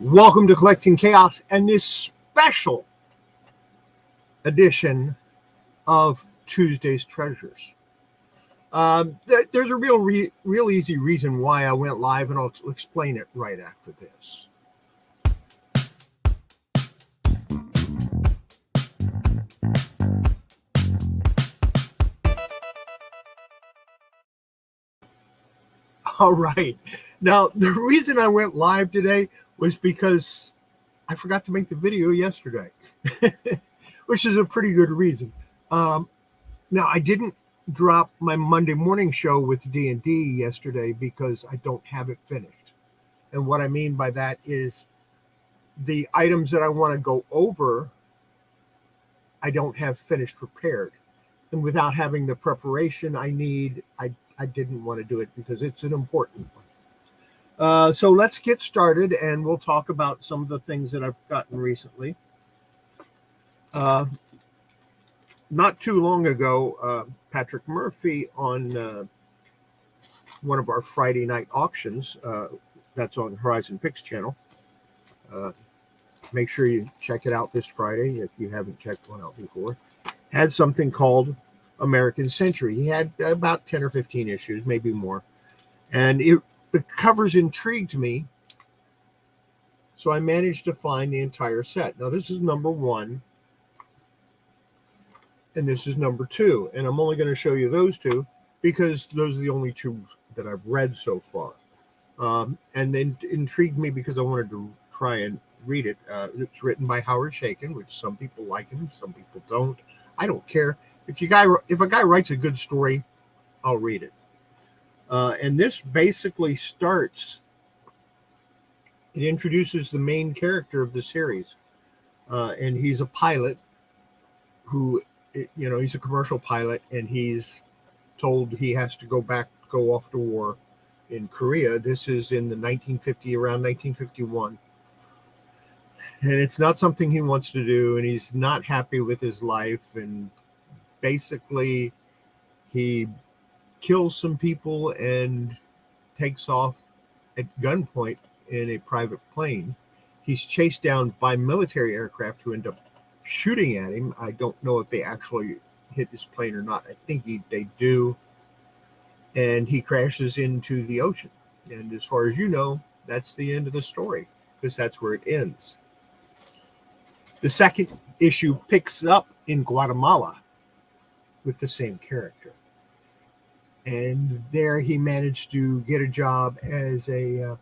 Welcome to Collecting Chaos and this special edition of Tuesday's Treasures. There's a real easy reason why I went live, and I'll explain it right after this. All right. Now, the reason I went live today was because I forgot to make the video yesterday, which is a pretty good reason. Now, I didn't drop my Monday morning show with D&D yesterday because I don't have it finished. And what I mean by that is the items that I want to go over, I don't have finished prepared. And without having the preparation I need, I didn't want to do it because it's an important one. So let's get started, and we'll talk about some of the things that I've gotten recently. Not too long ago, Patrick Murphy on one of our Friday night auctions, that's on Horizon Picks channel. Make sure you check it out this Friday if you haven't checked one out before. Had something called American Century. He had about 10 or 15 issues, maybe more. And the covers intrigued me, so I managed to find the entire set. Now, this is number 1, and this is number 2. And I'm only going to show you those two because those are the only two that I've read so far. And then intrigued me because I wanted to try and read it. It's written by Howard Chaykin, which some people like him, some people don't. I don't care. If a guy writes a good story, I'll read it. And this basically starts, it introduces the main character of the series. And he's a pilot who, he's a commercial pilot, and he's told he has to go off to war in Korea. This is in the around 1951. And it's not something he wants to do, and he's not happy with his life. And basically, he kills some people and takes off at gunpoint in a private plane. He's chased down by military aircraft who end up shooting at him. I don't know if they actually hit this plane or not. I think they do. And he crashes into the ocean. And as far as you know, that's the end of the story, because that's where it ends. The second issue picks up in Guatemala with the same character. And there he managed to get a job as a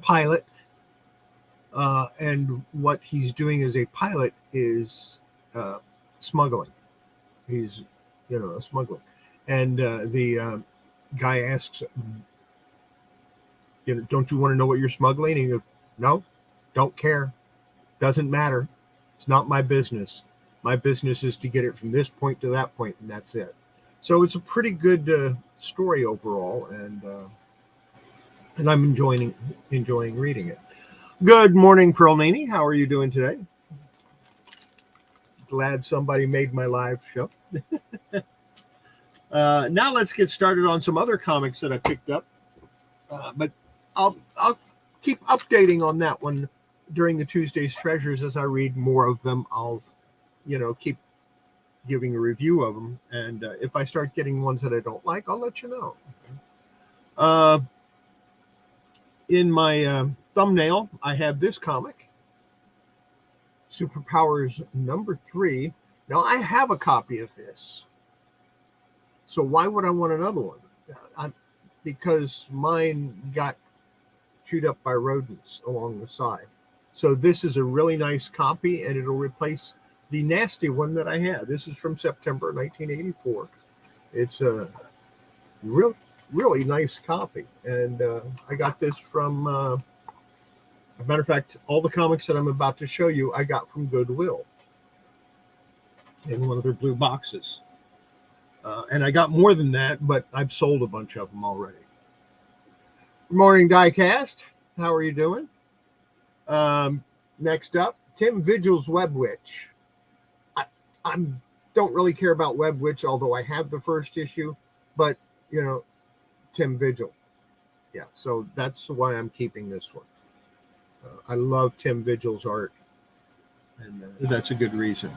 pilot. And what he's doing as a pilot is smuggling. He's, a smuggler. And the guy asks, don't you want to know what you're smuggling? And he goes, no, don't care. Doesn't matter. It's not my business. My business is to get it from this point to that point, and that's it. So it's a pretty good story overall, and I'm enjoying reading it. Good morning, Pearl Naney. How are you doing today? Glad somebody made my live show. Now let's get started on some other comics that I picked up, but I'll keep updating on that one during the Tuesday's Treasures. As I read more of them, I'll keep giving a review of them. And if I start getting ones that I don't like, I'll let you know. In my thumbnail, I have this comic, Superpowers number 3. Now, I have a copy of this. So why would I want another one? Because mine got chewed up by rodents along the side. So this is a really nice copy, and it'll replace the nasty one that I had. This is from September 1984. It's a really nice copy. And I got this from, as a matter of fact, all the comics that I'm about to show you, I got from Goodwill in one of their blue boxes. And I got more than that, but I've sold a bunch of them already. Good morning, Diecast. How are you doing? Next up, Tim Vigil's Web Witch. I don't really care about Web Witch, although I have the first issue, but Tim Vigil. Yeah, so that's why I'm keeping this one. I love Tim Vigil's art, and that's a good reason.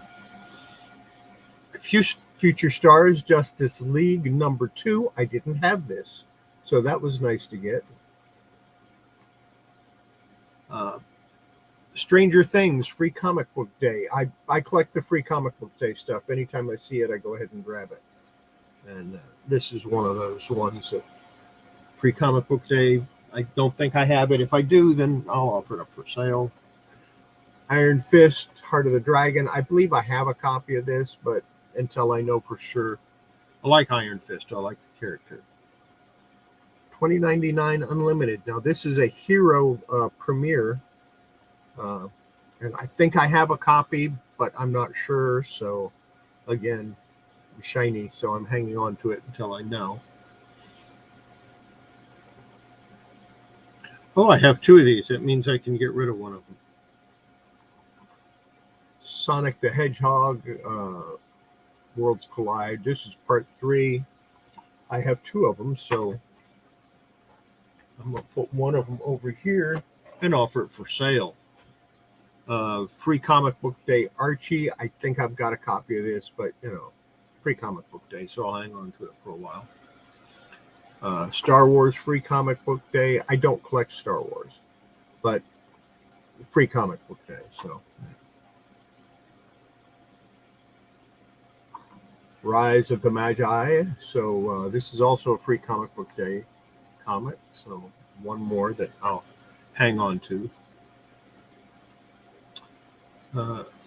Future Stars, Justice League #2. I didn't have this, so that was nice to get. Stranger Things, Free Comic Book Day. I collect the Free Comic Book Day stuff. Anytime I see it, I go ahead and grab it. And this is one of those ones that Free Comic Book Day, I don't think I have it. If I do, then I'll offer it up for sale. Iron Fist, Heart of the Dragon. I believe I have a copy of this, but until I know for sure. I like Iron Fist. I like the character. $20.99 Unlimited. Now, this is a Hero premiere. And I think I have a copy, but I'm not sure. So, again, shiny. So I'm hanging on to it until I know. Oh, I have 2 of these. That means I can get rid of one of them. Sonic the Hedgehog, Worlds Collide. This is part 3. I have 2 of them, so I'm going to put one of them over here and offer it for sale. Free Comic Book Day Archie. I think I've got a copy of this, but, Free Comic Book Day, so I'll hang on to it for a while. Star Wars Free Comic Book Day. I don't collect Star Wars, but Free Comic Book Day, so... Rise of the Magi. So this is also a Free Comic Book Day comic. So one more that I'll hang on to.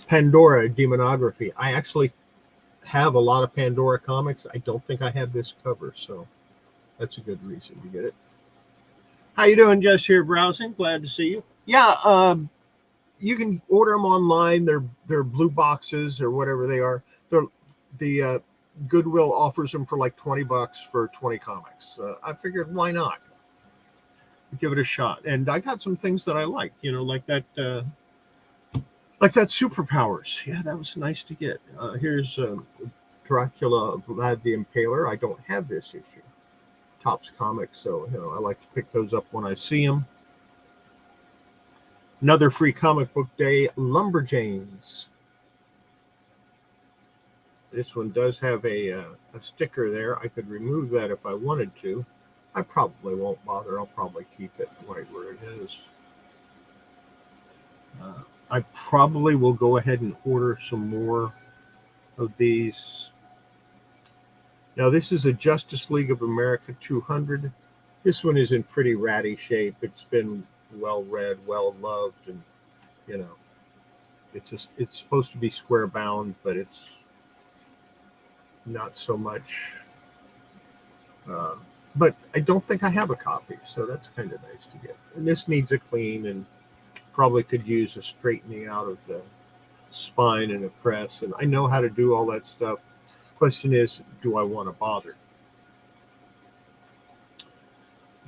Pandora Demonography. I actually have a lot of Pandora comics. I don't think I have this cover, so that's a good reason to get it. How you doing? Just here browsing. Glad to see you. Yeah, you can order them online. They're blue boxes or whatever they are. The Goodwill offers them for like $20 for 20 comics. I figured, why not? Give it a shot. And I got some things that I like, like that Superpowers. Yeah, that was nice to get. Here's Dracula Vlad the Impaler. I don't have this issue. Topps Comics, so I like to pick those up when I see them. Another Free Comic Book Day, Lumberjanes. This one does have a sticker there. I could remove that if I wanted to. I probably won't bother. I'll probably keep it right where it is. I probably will go ahead and order some more of these. Now, this is a Justice League of America 200. This one is in pretty ratty shape. It's been well read, well loved, and it's supposed to be square bound, but it's not so much. But I don't think I have a copy, so that's kind of nice to get. And this needs a clean and probably could use a straightening out of the spine and a press. And I know how to do all that stuff. Question is, do I want to bother?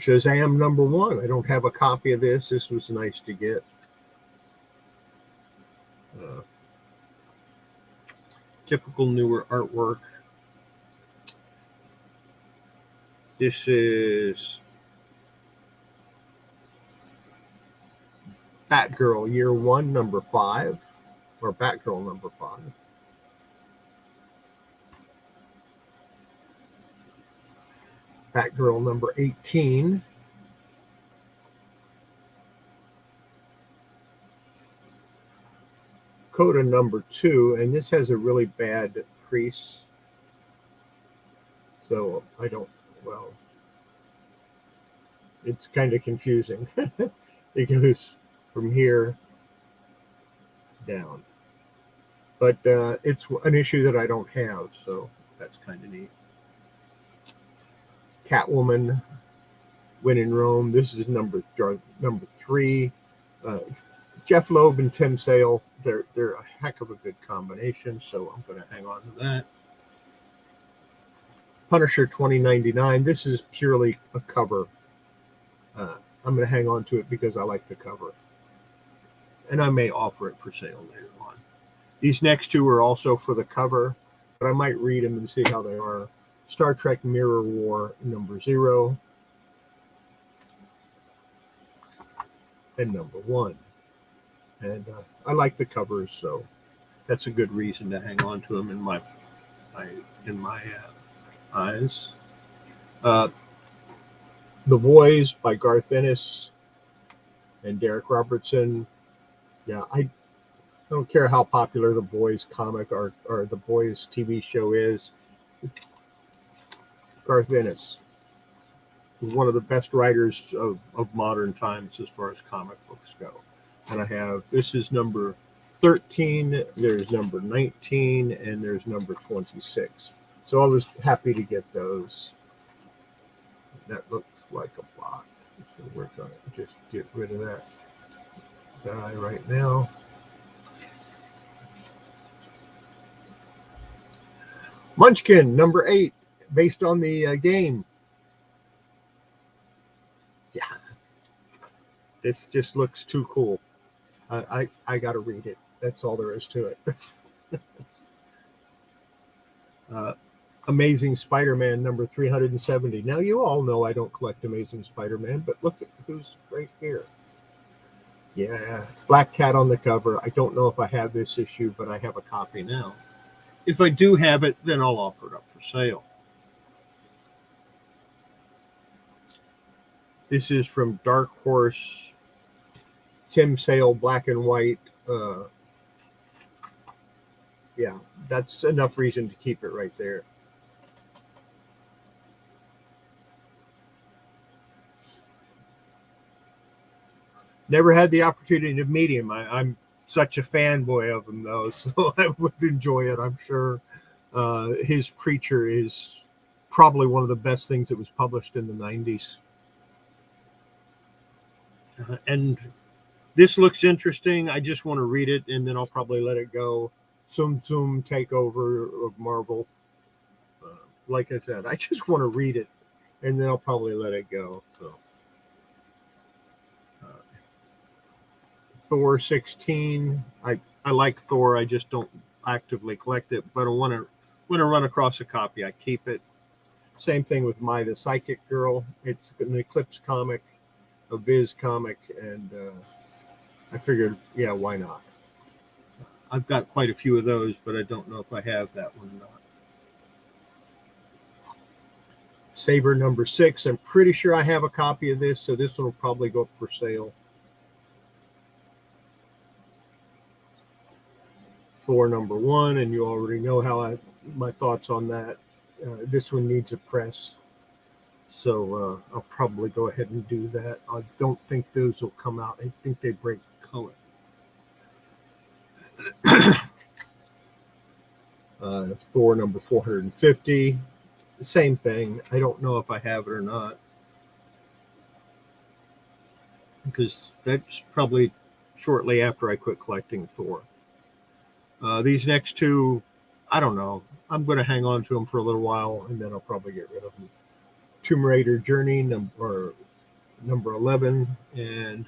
Shazam #1. I don't have a copy of this. This was nice to get. Typical newer artwork. This is Batgirl Year 1, #5, or Batgirl #5. Batgirl #18. Coda #2, and this has a really bad crease. So I don't, well, it's kind of confusing. It goes from here down. But it's an issue that I don't have, so that's kind of neat. Catwoman, When in Rome. This is number 3. Jeff Loeb and Tim Sale, they're a heck of a good combination, so I'm going to hang on to that. Punisher 2099. This is purely a cover. I'm going to hang on to it because I like the cover. And I may offer it for sale later on. These next 2 are also for the cover, but I might read them and see how they are. Star Trek Mirror War #0 and #1. And I like the covers, so that's a good reason to hang on to them in my eyes. The Boys by Garth Ennis and Derrick Robertson. Yeah, I don't care how popular the Boys comic or the Boys TV show is. Garth Ennis is one of the best writers of modern times as far as comic books go. And I have, this is number 13, there's number 19, and there's number 26. So I was happy to get those. That looks like a bot. So we're going to just get rid of that guy right now. Munchkin, number 8, based on the game. Yeah. This just looks too cool. I got to read it. That's all there is to it. Amazing Spider-Man number 370. Now, you all know I don't collect Amazing Spider-Man, but look at who's right here. Yeah, it's Black Cat on the cover. I don't know if I have this issue, but I have a copy now. If I do have it, then I'll offer it up for sale. This is from Dark Horse, Tim Sale, black and white. Yeah, that's enough reason to keep it right there. Never had the opportunity to meet him. I'm such a fanboy of him, though, so I would enjoy it, I'm sure. His Preacher is probably one of the best things that was published in the 90s. And this looks interesting. I just want to read it, and then I'll probably let it go. Tsum Tsum Takeover of Marvel. Like I said, I just want to read it, and then I'll probably let it go. So, Thor 16. I like Thor. I just don't actively collect it, but when I run across a copy, I keep it. Same thing with the Psychic Girl. It's an Eclipse comic, a Viz comic, and I figured, yeah, why not? I've got quite a few of those, but I don't know if I have that one or not. Saber number 6. I'm pretty sure I have a copy of this, so this one will probably go up for sale. Thor number 1, and you already know how my thoughts on that. This one needs a press, so I'll probably go ahead and do that. I don't think those will come out. I think they break color. Thor number 450. The same thing. I don't know if I have it or not, because that's probably shortly after I quit collecting Thor. These next two, I don't know. I'm going to hang on to them for a little while, and then I'll probably get rid of them. Tomb Raider Journey number 11 and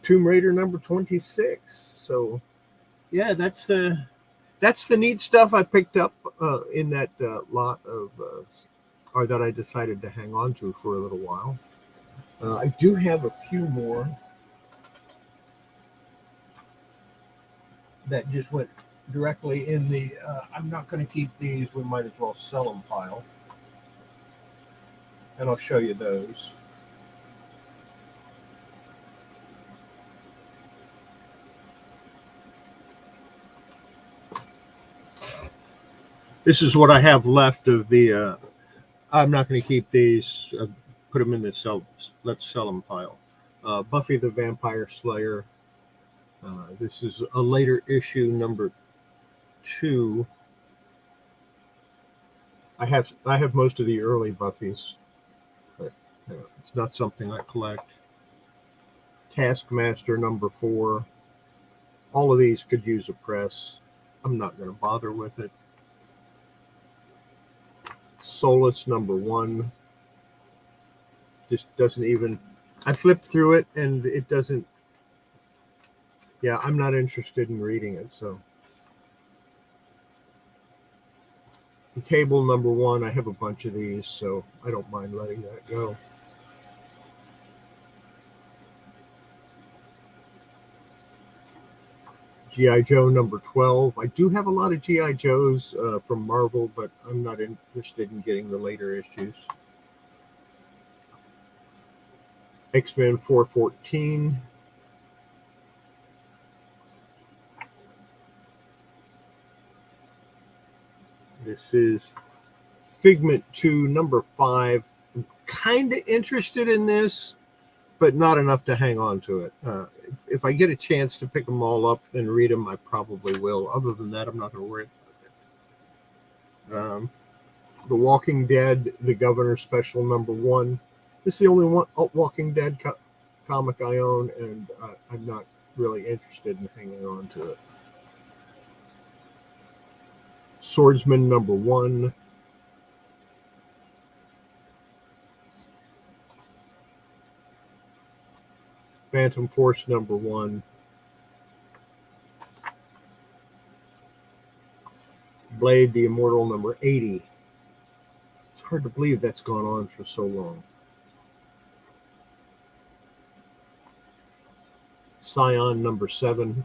Tomb Raider number 26. So, yeah, that's the neat stuff I picked up in that lot of, or that I decided to hang on to for a little while. I do have a few more that just went directly in the, I'm not going to keep these, we might as well sell them pile. And I'll show you those. This is what I have left of the, I'm not going to keep these, put them in the let's sell them pile. Buffy the Vampire Slayer. This is a later issue, number 2. I have most of the early Buffys, but it's not something I collect. Taskmaster number 4. All of these could use a press. I'm not going to bother with it. Solus number 1. Just doesn't even, I flipped through it and it doesn't, yeah, I'm not interested in reading it, so. Cable number 1, I have a bunch of these, so I don't mind letting that go. G.I. Joe number 12. I do have a lot of G.I. Joes from Marvel, but I'm not interested in getting the later issues. X-Men 414. This is Figment 2 number 5. I'm kind of interested in this, but not enough to hang on to it. If I get a chance to pick them all up and read them, I probably will. Other than that, I'm not going to worry about it. The Walking Dead, The Governor Special number 1. This is the only one Walking Dead comic I own, and I'm not really interested in hanging on to it. Swordsman number 1. Phantom Force number 1. Blade the Immortal number 80. It's hard to believe that's gone on for so long. Scion number 7.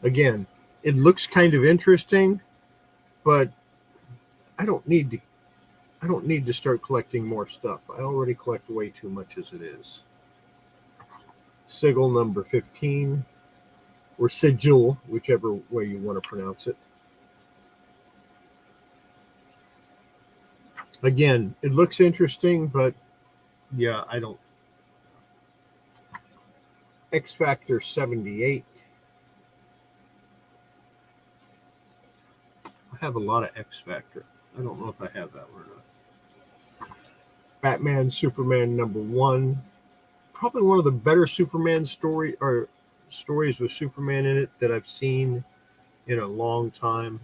Again, it looks kind of interesting, but I don't need to start collecting more stuff. I already collect way too much as it is. Sigil number 15, or Sigil, whichever way you want to pronounce it. Again, it looks interesting, but yeah, I don't. X Factor 78. I have a lot of X Factor. I don't know if I have that one or not. Batman Superman number 1. Probably one of the better Superman stories with Superman in it that I've seen in a long time.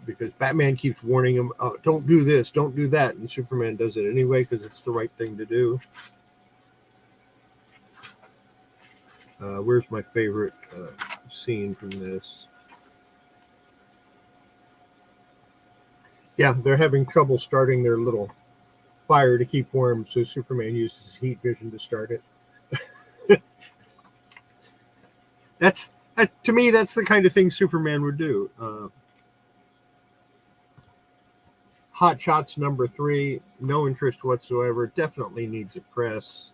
Because Batman keeps warning him, oh, don't do this, don't do that. And Superman does it anyway because it's the right thing to do. Where's my favorite scene from this? Yeah, they're having trouble starting their little fire to keep warm, so Superman uses heat vision to start it. To me, that's the kind of thing Superman would do. Hot Shots number 3, no interest whatsoever. Definitely needs a press.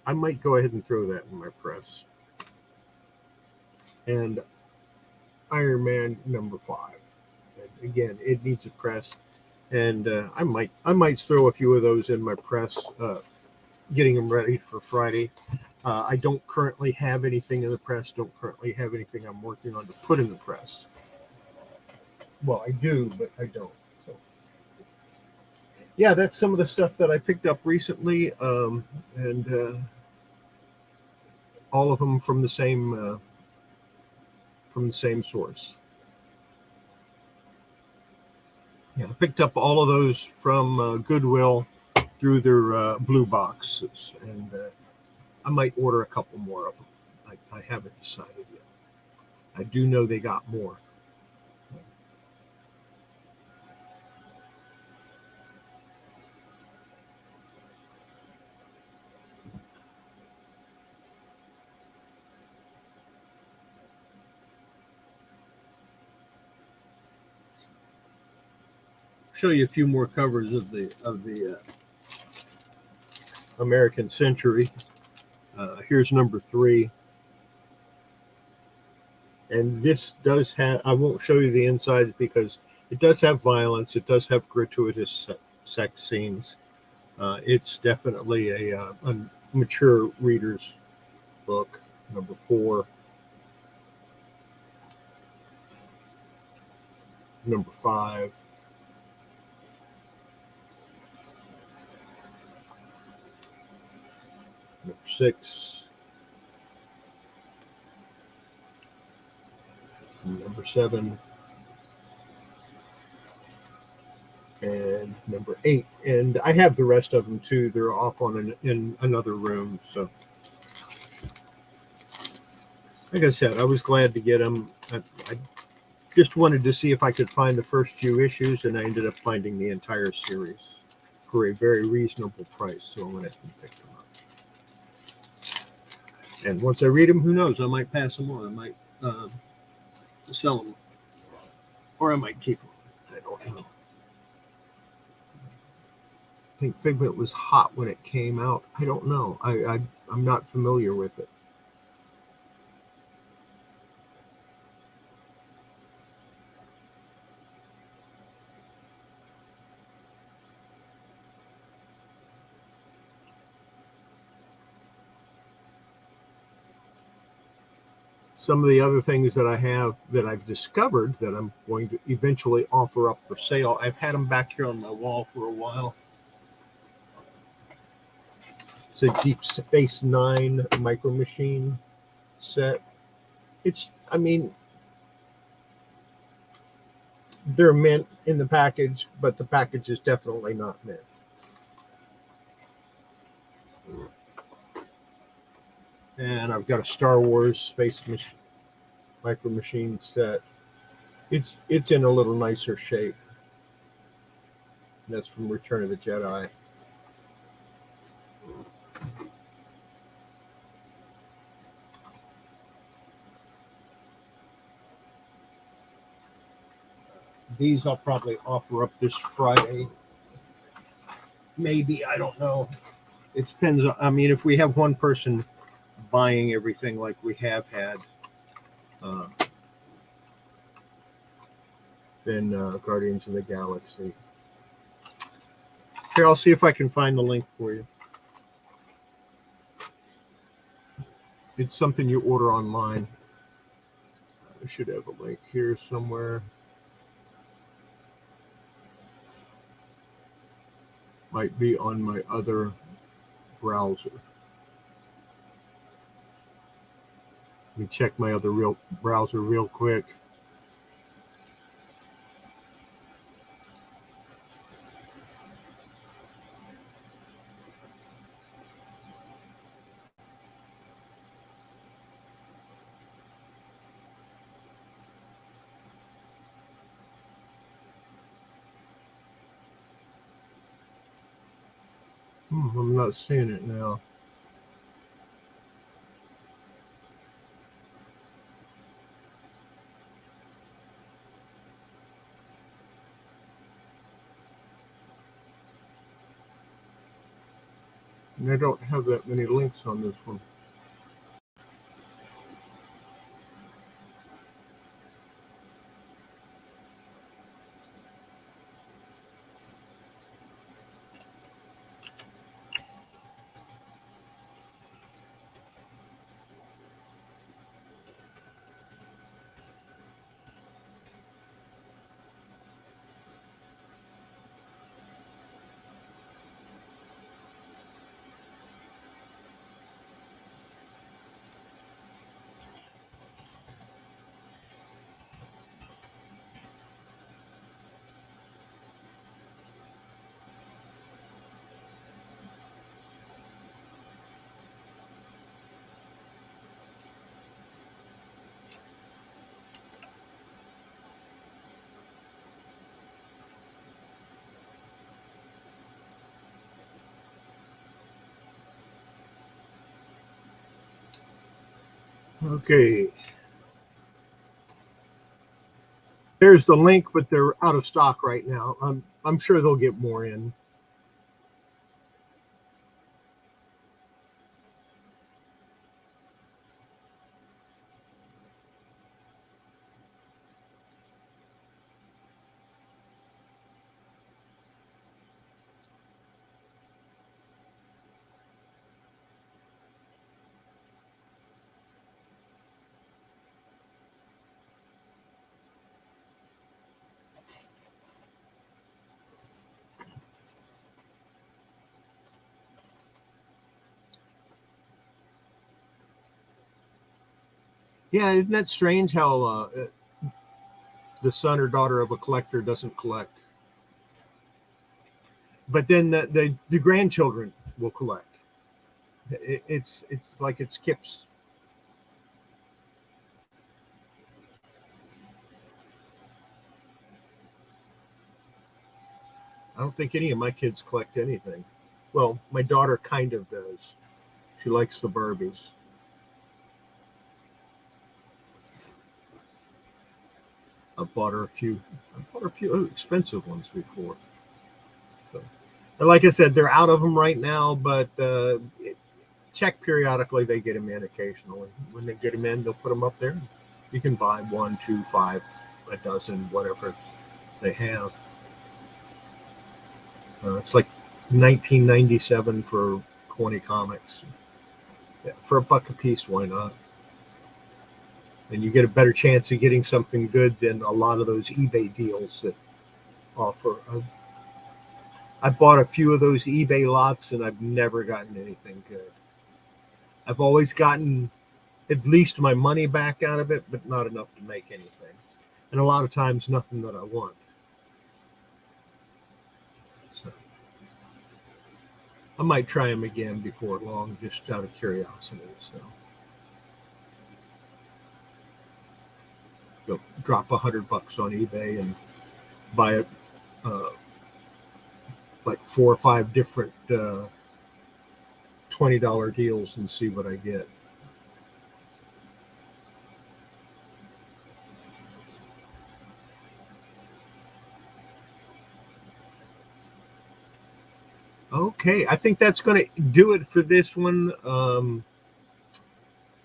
I might go ahead and throw that in my press. And Iron Man number 5. And again, it needs a press. And I might throw a few of those in my press, getting them ready for Friday. I don't currently have anything in the press. Don't currently have anything I'm working on to put in the press. Well, I do, but I don't. So, yeah, that's some of the stuff that I picked up recently, and all of them from the same source. Yeah, I picked up all of those from Goodwill through their blue boxes, and I might order a couple more of them. I haven't decided yet. I do know they got more. Show you a few more covers of the American Century. Here's number 3, and this does have. I won't show you the insides because it does have violence. It does have gratuitous sex scenes. It's definitely a mature reader's book. Number 4. Number 5. Number 6. Number 7. And number 8. And I have the rest of them too. They're off in another room. So, like I said, I was glad to get them. I just wanted to see if I could find the first few issues, and I ended up finding the entire series for a very reasonable price. So I went ahead and picked them up. And once I read them, who knows? I might pass them on. I might sell them, or I might keep them. I don't know. I think Figment was hot when it came out. I don't know. I'm not familiar with it. Some of the other things that I have that I've discovered that I'm going to eventually offer up for sale. I've had them back here on my wall for a while. It's a Deep Space Nine Micro Machine set. I mean, they're mint in the package, but the package is definitely not mint. And I've got a Star Wars Space Micro Machine set. It's in a little nicer shape. That's from Return of the Jedi. These I'll probably offer up this Friday. Maybe, I don't know. It depends. I mean, if we have one person buying everything like we have had, then Guardians of the Galaxy. Here, I'll see if I can find the link for you. It's something you order online. I should have a link here somewhere. Might be on my other browser. Let me check my other browser real quick. I'm not seeing it now. And I don't have that many links on this one. Okay. There's the link, but they're out of stock right now. I'm sure they'll get more in. Yeah, isn't that strange how the son or daughter of a collector doesn't collect? But then the grandchildren will collect. It's like it skips. I don't think any of my kids collect anything. Well, my daughter kind of does. She likes the Barbies. I bought her a few expensive ones before. So, and like I said, they're out of them right now, but check periodically. They get them in occasionally. When they get them in, they'll put them up there. You can buy 1, 2, 5, a dozen, whatever they have. It's like $19.97 for 20 comics. Yeah, for $1 a piece, why not? And you get a better chance of getting something good than a lot of those eBay deals that offer. I bought a few of those eBay lots, and I've never gotten anything good. I've always gotten at least my money back out of it, but not enough to make anything. And a lot of times, nothing that I want. So I might try them again before long, just out of curiosity. So go drop $100 on eBay and buy it like 4 or 5 different $20 deals and see what I get. Okay, I think that's going to do it for this one.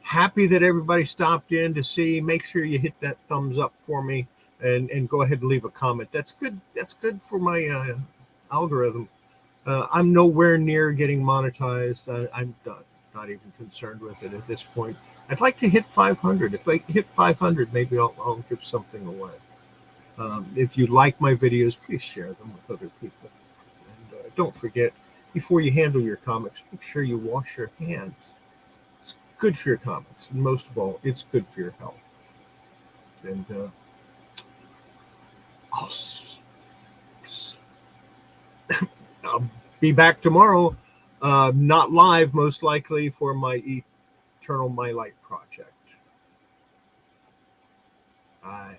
Happy that everybody stopped in to see. Make sure you hit that thumbs up for me and go ahead and leave a comment. That's good. That's good for my algorithm. I'm nowhere near getting monetized. I'm not even concerned with it at this point. I'd like to hit 500. If I hit 500, maybe I'll give something away. If you like my videos, please share them with other people. And don't forget, before you handle your comics, make sure you wash your hands. It's good for your comics. And most of all, it's good for your health. And I'll be back tomorrow, not live, most likely, for my Eternal My Light project. Bye.